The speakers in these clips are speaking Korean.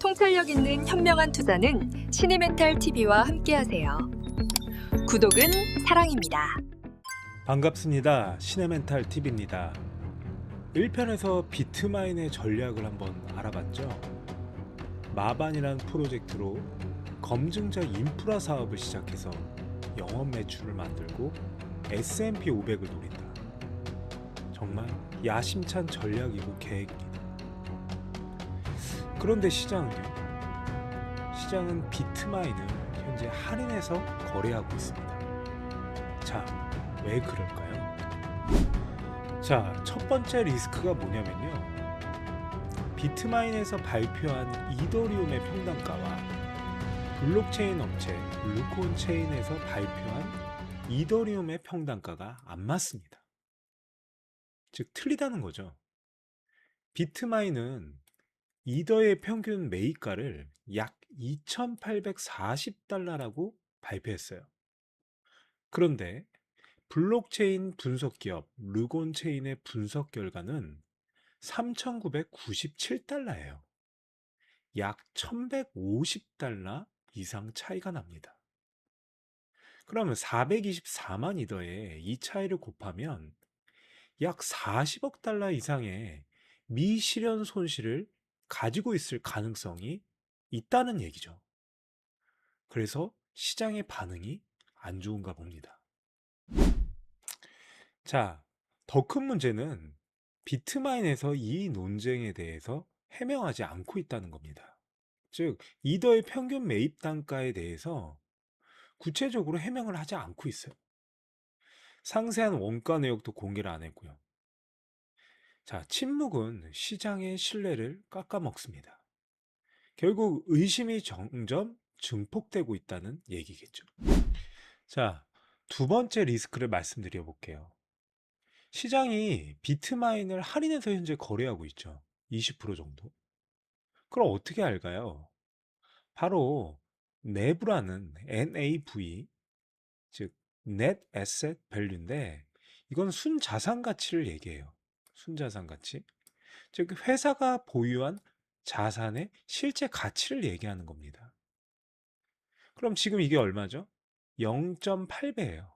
통찰력 있는 현명한 투자는 시니멘탈TV와 함께하세요. 구독은 사랑입니다. 반갑습니다. 시네멘탈 TV입니다. 1편에서 비트마인의 전략을 한번 알아봤죠. 마반이란 프로젝트로 검증자 인프라 사업을 시작해서 영업 매출을 만들고 S&P 500을 노린다. 정말 야심찬 전략이고 계획입니다. 그런데 시장은요? 시장은 비트마인을 현재 할인해서 거래하고 있습니다. 자, 왜 그럴까요? 자, 첫 번째 리스크가 뭐냐면요. 비트마인에서 발표한 이더리움의 평단가와 블록체인 업체 루콘 체인에서 발표한 이더리움의 평단가가 안 맞습니다. 즉, 틀리다는 거죠. 비트마인은 이더의 평균 매입가를 약 2,840달러라고 발표했어요. 그런데 블록체인 분석 기업 루곤 체인의 분석 결과는 3,997달러예요. 약 1,150달러 이상 차이가 납니다. 그러면 424만 이더에 이 차이를 곱하면 약 40억 달러 이상의 미실현 손실을 가지고 있을 가능성이 있다는 얘기죠. 그래서 시장의 반응이 안 좋은가 봅니다. 자, 더 큰 문제는 비트마인에서 이 논쟁에 대해서 해명하지 않고 있다는 겁니다. 즉, 이더의 평균 매입 단가에 대해서 구체적으로 해명을 하지 않고 있어요. 상세한 원가 내역도 공개를 안 했고요. 자, 침묵은 시장의 신뢰를 깎아먹습니다. 결국 의심이 점점 증폭되고 있다는 얘기겠죠. 자, 두 번째 리스크를 말씀드려 볼게요. 시장이 비트마인을 할인해서 현재 거래하고 있죠. 20% 정도. 그럼 어떻게 알까요? 바로 NAV라는 NAV, 즉 Net Asset Value인데 이건 순자산 가치를 얘기해요. 순자산 가치. 즉 회사가 보유한 자산의 실제 가치를 얘기하는 겁니다. 그럼 지금 이게 얼마죠? 0.8배예요.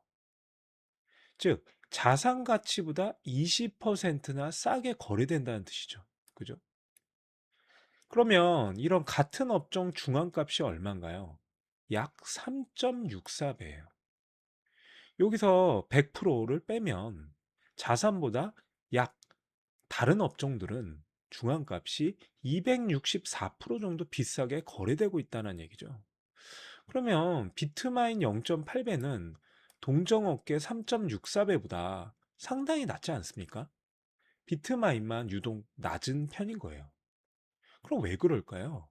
즉 자산 가치보다 20%나 싸게 거래된다는 뜻이죠. 그죠? 그러면 이런 같은 업종 중앙값이 얼마인가요? 약 3.64배예요. 여기서 100%를 빼면 자산보다 약 다른 업종들은 중앙값이 264% 정도 비싸게 거래되고 있다는 얘기죠. 그러면 비트마인 0.8배는 동종업계 3.64배보다 상당히 낮지 않습니까? 비트마인만 유독 낮은 편인 거예요. 그럼 왜 그럴까요?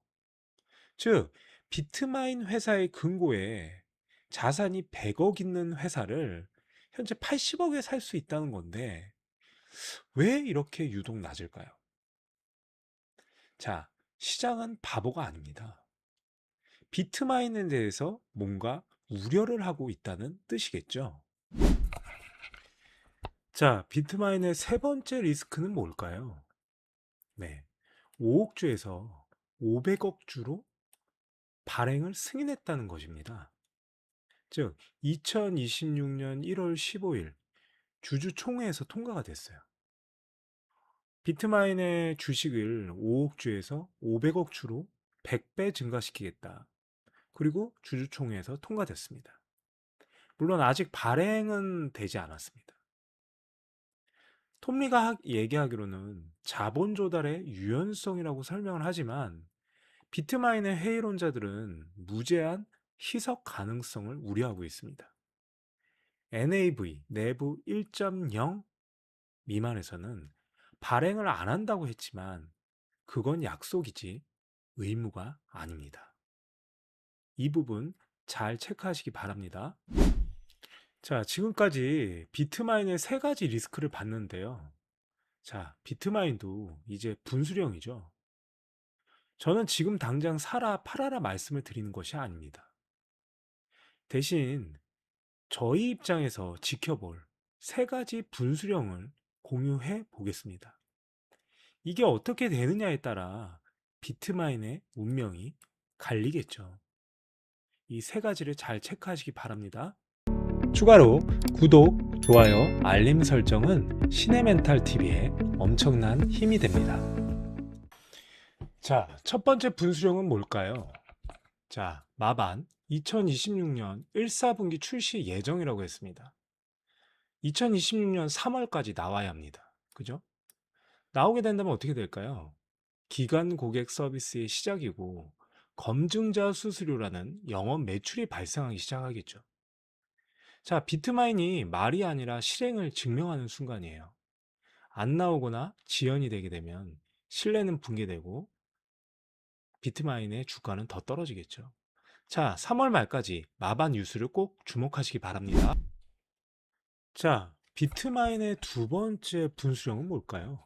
즉, 비트마인 회사의 금고에 자산이 100억 있는 회사를 현재 80억에 살 수 있다는 건데, 왜 이렇게 유독 낮을까요? 자, 시장은 바보가 아닙니다. 비트마인에 대해서 뭔가 우려를 하고 있다는 뜻이겠죠. 자, 비트마인의 세 번째 리스크는 뭘까요? 네, 5억주에서 500억주로 발행을 승인했다는 것입니다. 즉 2026년 1월 15일 주주총회에서 통과가 됐어요. 비트마인의 주식을 5억 주에서 500억 주로 100배 증가시키겠다. 그리고 주주총회에서 통과됐습니다. 물론 아직 발행은 되지 않았습니다. 톱니가 얘기하기로는 자본 조달의 유연성이라고 설명을 하지만 비트마인의 회의론자들은 무제한 희석 가능성을 우려하고 있습니다. NAV 내부 1.0 미만에서는 발행을 안 한다고 했지만 그건 약속이지 의무가 아닙니다. 이 부분 잘 체크하시기 바랍니다. 자, 지금까지 비트마인의 세 가지 리스크를 봤는데요. 자, 비트마인도 이제 분수령이죠. 저는 지금 당장 사라, 팔아라 말씀을 드리는 것이 아닙니다. 대신 저희 입장에서 지켜볼 세 가지 분수령을 공유해 보겠습니다. 이게 어떻게 되느냐에 따라 비트마인의 운명이 갈리겠죠. 이 세 가지를 잘 체크하시기 바랍니다. 추가로 구독, 좋아요, 알림 설정은 신의멘탈TV에 엄청난 힘이 됩니다. 자, 첫 번째 분수령은 뭘까요? 자, 마반 2026년 1사분기 출시 예정이라고 했습니다. 2026년 3월까지 나와야 합니다. 그죠? 나오게 된다면 어떻게 될까요? 기간 고객 서비스의 시작이고 검증자 수수료라는 영업 매출이 발생하기 시작하겠죠. 자, 비트마인이 말이 아니라 실행을 증명하는 순간이에요. 안 나오거나 지연이 되게 되면 신뢰는 붕괴되고 비트마인의 주가는 더 떨어지겠죠. 자, 3월 말까지 마반 뉴스를 꼭 주목하시기 바랍니다. 자, 비트마인의 두 번째 분수령은 뭘까요?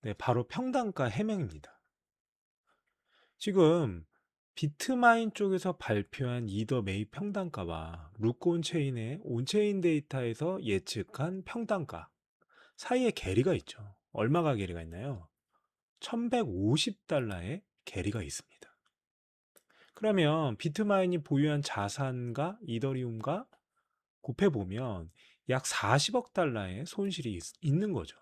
네, 바로 평단가 해명입니다. 지금 비트마인 쪽에서 발표한 이더 매입 평단가와 루콘체인의 온체인 데이터에서 예측한 평단가 사이에 괴리가 있죠. 얼마가 괴리가 있나요? 1150달러의 괴리가 있습니다. 그러면 비트마인이 보유한 자산과 이더리움과 곱해보면 약 40억 달러의 손실이 있는 거죠.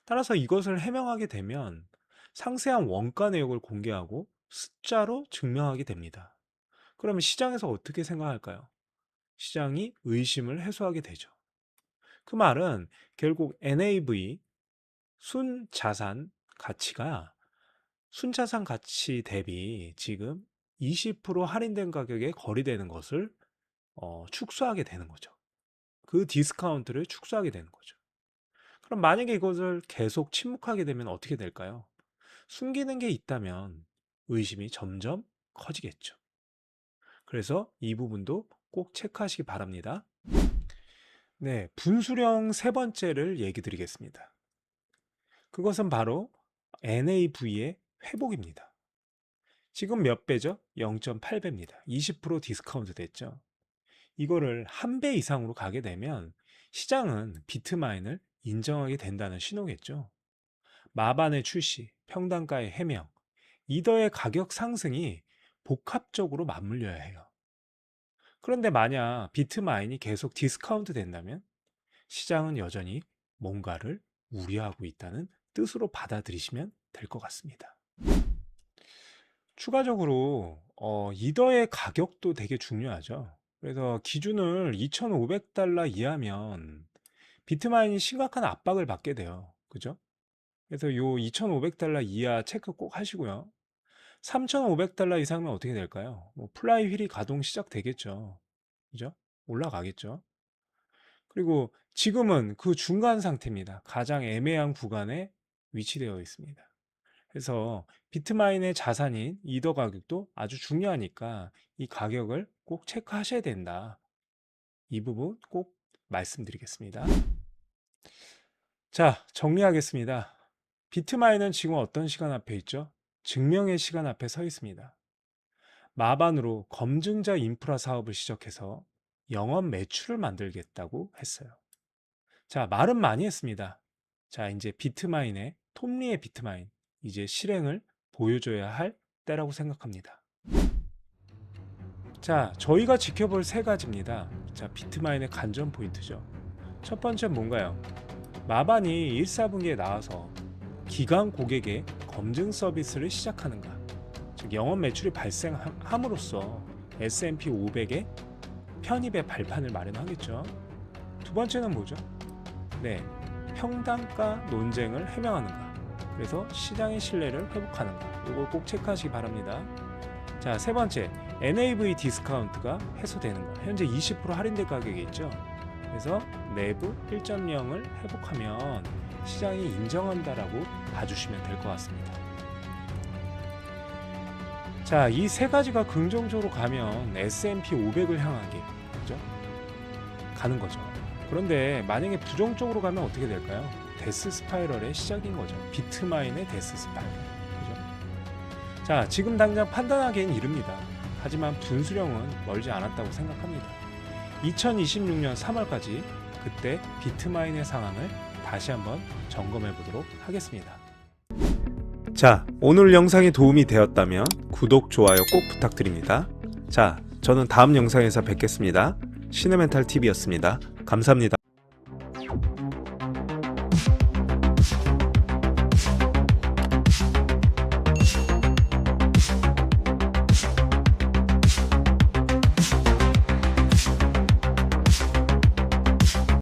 따라서 이것을 해명하게 되면 상세한 원가 내역을 공개하고 숫자로 증명하게 됩니다. 그러면 시장에서 어떻게 생각할까요? 시장이 의심을 해소하게 되죠. 그 말은 결국 NAV, 순자산 가치가 순자산 가치 대비 지금 20% 할인된 가격에 거래되는 것을 축소하게 되는 거죠. 그 디스카운트를 축소하게 되는 거죠. 그럼 만약에 이것을 계속 침묵하게 되면 어떻게 될까요? 숨기는 게 있다면 의심이 점점 커지겠죠. 그래서 이 부분도 꼭 체크하시기 바랍니다. 네, 분수령 세 번째를 얘기 드리겠습니다. 그것은 바로 NAV의 회복입니다. 지금 몇 배죠? 0.8배입니다. 20% 디스카운트 됐죠. 이거를 한 배 이상으로 가게 되면 시장은 비트마인을 인정하게 된다는 신호겠죠. 마반의 출시, 평단가의 해명, 이더의 가격 상승이 복합적으로 맞물려야 해요. 그런데 만약 비트마인이 계속 디스카운트 된다면 시장은 여전히 뭔가를 우려하고 있다는 뜻으로 받아들이시면 될 것 같습니다. 추가적으로 이더의 가격도 되게 중요하죠. 그래서 기준을 2,500달러 이하면 비트마인이 심각한 압박을 받게 돼요. 그죠? 그래서 요 2,500달러 이하 체크 꼭 하시고요. 3,500달러 이상은 어떻게 될까요? 뭐 플라이 휠이 가동 시작되겠죠. 그죠? 올라가겠죠. 그리고 지금은 그 중간 상태입니다. 가장 애매한 구간에 위치되어 있습니다. 그래서 비트마인의 자산인 이더 가격도 아주 중요하니까 이 가격을 꼭 체크하셔야 된다. 이 부분 꼭 말씀드리겠습니다. 자, 정리하겠습니다. 비트마인은 지금 어떤 시간 앞에 있죠? 증명의 시간 앞에 서 있습니다. 마반으로 검증자 인프라 사업을 시작해서 영업 매출을 만들겠다고 했어요. 자, 말은 많이 했습니다. 자, 이제 비트마인의 톱니의 비트마인 이제 실행을 보여줘야 할 때라고 생각합니다. 자, 저희가 지켜볼 세 가지입니다. 자, 비트마인의 관전 포인트죠. 첫 번째는 뭔가요? 마반이 1사분기에 나와서 기관 고객의 검증 서비스를 시작하는가? 즉 영업 매출이 발생함으로써 S&P 500의 편입의 발판을 마련하겠죠. 두 번째는 뭐죠? 네, 평단가 논쟁을 해명하는가? 그래서 시장의 신뢰를 회복하는가? 이걸 꼭 체크하시기 바랍니다. 자, 세 번째, NAV 디스카운트가 해소되는가? 현재 20% 할인된 가격이 있죠. 그래서 내부 1.0을 회복하면 시장이 인정한다라고 봐주시면 될 것 같습니다. 자, 이 세 가지가 긍정적으로 가면 S&P 500을 향하게 그죠? 가는 거죠. 그런데 만약에 부정적으로 가면 어떻게 될까요? 데스 스파이럴의 시작인 거죠. 비트마인의 데스 스파이럴. 그죠? 자, 지금 당장 판단하기엔 이릅니다. 하지만 분수령은 멀지 않았다고 생각합니다. 2026년 3월까지 그때 비트마인의 상황을 다시 한번 점검해 보도록 하겠습니다. 자, 오늘 영상이 도움이 되었다면 구독, 좋아요 꼭 부탁드립니다. 자, 저는 다음 영상에서 뵙겠습니다. 시네멘탈TV였습니다. 감사합니다.